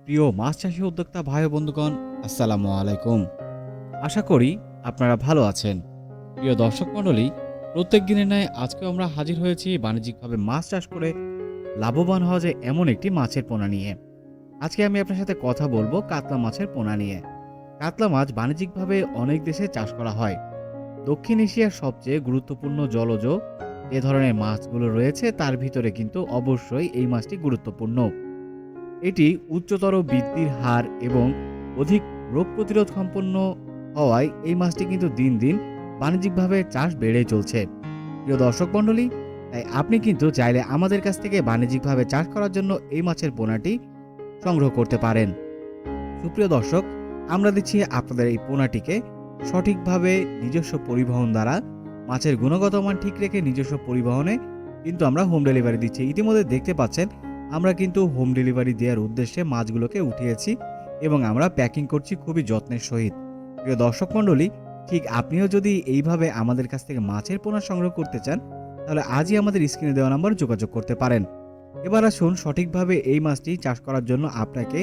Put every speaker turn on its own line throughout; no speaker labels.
প্রিয় মাছ চাষী উদ্যোক্তা ভাই ও বন্ধুগণ, আসসালামু আলাইকুম। আশা করি আপনারা ভালো আছেন। প্রিয় দর্শক মণ্ডলী, প্রত্যেক দিনের ন্যায় আজকেও আমরা হাজির হয়েছি বাণিজ্যিকভাবে মাছ চাষ করে লাভবান হওয়া যায় এমন একটি মাছের পোনা নিয়ে। আজকে আমি আপনার সাথে কথা বলবো কাতলা মাছের পোনা নিয়ে। কাতলা মাছ বাণিজ্যিকভাবে অনেক দেশে চাষ করা হয়। দক্ষিণ এশিয়ার সবচেয়ে গুরুত্বপূর্ণ জলজ যে ধরনের মাছগুলো রয়েছে তার ভিতরে কিন্তু অবশ্যই এই মাছটি গুরুত্বপূর্ণ। এটি উচ্চতর বৃদ্ধির হার এবং অধিক রোগ প্রতিরোধ সম্পন্ন হওয়ায় এই মাছটি কিন্তু দিন দিন বাণিজ্যিকভাবে চাষ বেড়েই চলছে। প্রিয় দর্শক মণ্ডলী, তাই আপনি কিন্তু চাইলে আমাদের কাছ থেকে বাণিজ্যিকভাবে চাষ করার জন্য এই মাছের পোনাটি সংগ্রহ করতে পারেন। সুপ্রিয় দর্শক, আমরা দিচ্ছি আপনাদের এই পোনাটিকে সঠিকভাবে নিজস্ব পরিবহন দ্বারা মাছের গুণগত মান ঠিক রেখে নিজস্ব পরিবহনে কিন্তু আমরা হোম ডেলিভারি দিচ্ছি। ইতিমধ্যে দেখতে পাচ্ছেন আমরা কিন্তু হোম ডেলিভারি দেওয়ার উদ্দেশ্যে মাছগুলোকে উঠিয়েছি এবং আমরা প্যাকিং করছি খুবই যত্নের সহিত। প্রিয় দর্শক মণ্ডলী, ঠিক আপনিও যদি এইভাবে আমাদের কাছ থেকে মাছের পোনা সংগ্রহ করতে চান তাহলে আজই আমাদের স্ক্রিনে দেওয়া নাম্বারে যোগাযোগ করতে পারেন। এবার আসুন সঠিকভাবে এই মাছটি চাষ করার জন্য আপনাকে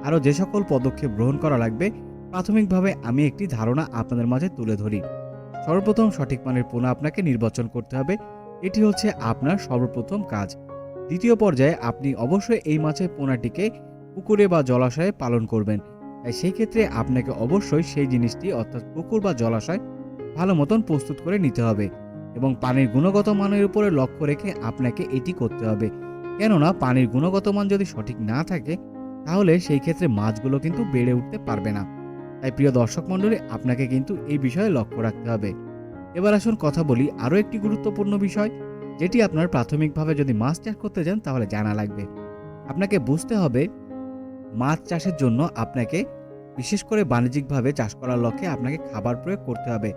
আরও যে সকল পদক্ষেপ গ্রহণ করা লাগবে প্রাথমিকভাবে আমি একটি ধারণা আপনাদের মাঝে তুলে ধরি। সর্বপ্রথম সঠিক মানের পোনা আপনাকে নির্বাচন করতে হবে, এটি হচ্ছে আপনার সর্বপ্রথম কাজ। দ্বিতীয় পর্যায়ে আপনি অবশ্যই এই মাছের পোনাটিকে পুকুরে বা জলাশয়ে পালন করবেন, তাই সেই ক্ষেত্রে আপনাকে অবশ্যই সেই জিনিসটি অর্থাৎ পুকুর বা জলাশয় ভালো মতন প্রস্তুত করে নিতে হবে এবং পানির গুণগত মানের উপরে লক্ষ্য রেখে আপনাকে এটি করতে হবে। কেননা পানির গুণগত মান যদি সঠিক না থাকে তাহলে সেই ক্ষেত্রে মাছগুলো কিন্তু বেড়ে উঠতে পারবে না। তাই প্রিয় দর্শক মণ্ডলী, আপনাকে কিন্তু এই বিষয়ে লক্ষ্য রাখতে হবে। এবার আসুন কথা বলি আরও একটি গুরুত্বপূর্ণ বিষয়, যেটি আপনার প্রাথমিকভাবে যদি মাছ চাষ করতে যান তাহলে জানা লাগবে। আপনাকে বুঝতে হবে মাছ চাষের জন্য আপনাকে বিশেষ করে বাণিজ্যিকভাবে চাষ করার লক্ষ্যে আপনাকে খাবার প্রয়োগ করতে হবে।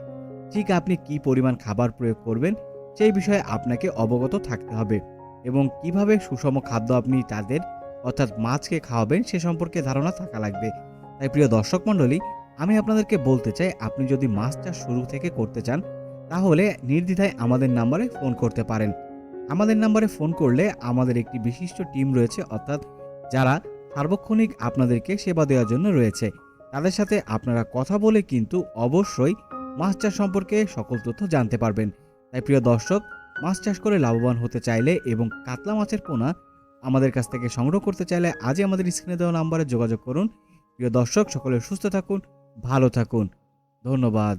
ঠিক আপনি কি পরিমাণ খাবার প্রয়োগ করবেন সেই বিষয়ে আপনাকে অবগত থাকতে হবে এবং কিভাবে সুষম খাদ্য আপনি তাদের অর্থাৎ মাছকে খাওয়াবেন সে সম্পর্কে ধারণা থাকা লাগবে। তাই প্রিয় দর্শক মণ্ডলী, আমি আপনাদেরকে বলতে চাই আপনি যদি মাছ চাষ শুরু থেকে করতে চান তাহলে নির্দ্বিধায় আমাদের নাম্বারে ফোন করতে পারেন। আমাদের নাম্বারে ফোন করলে আমাদের একটি বিশিষ্ট টিম রয়েছে, অর্থাৎ যারা সার্বক্ষণিক আপনাদেরকে সেবা দেওয়ার জন্য রয়েছে। তাদের সাথে আপনারা কথা বলে কিন্তু অবশ্যই মাছ চাষ সম্পর্কে সকল তথ্য জানতে পারবেন। তাই প্রিয় দর্শক, মাছ চাষ করে লাভবান হতে চাইলে এবং কাতলা মাছের পোনা আমাদের কাছ থেকে সংগ্রহ করতে চাইলে আজই আমাদের স্ক্রিনে দেওয়া নাম্বারে যোগাযোগ করুন। প্রিয় দর্শক, সকলে সুস্থ থাকুন, ভালো থাকুন। ধন্যবাদ।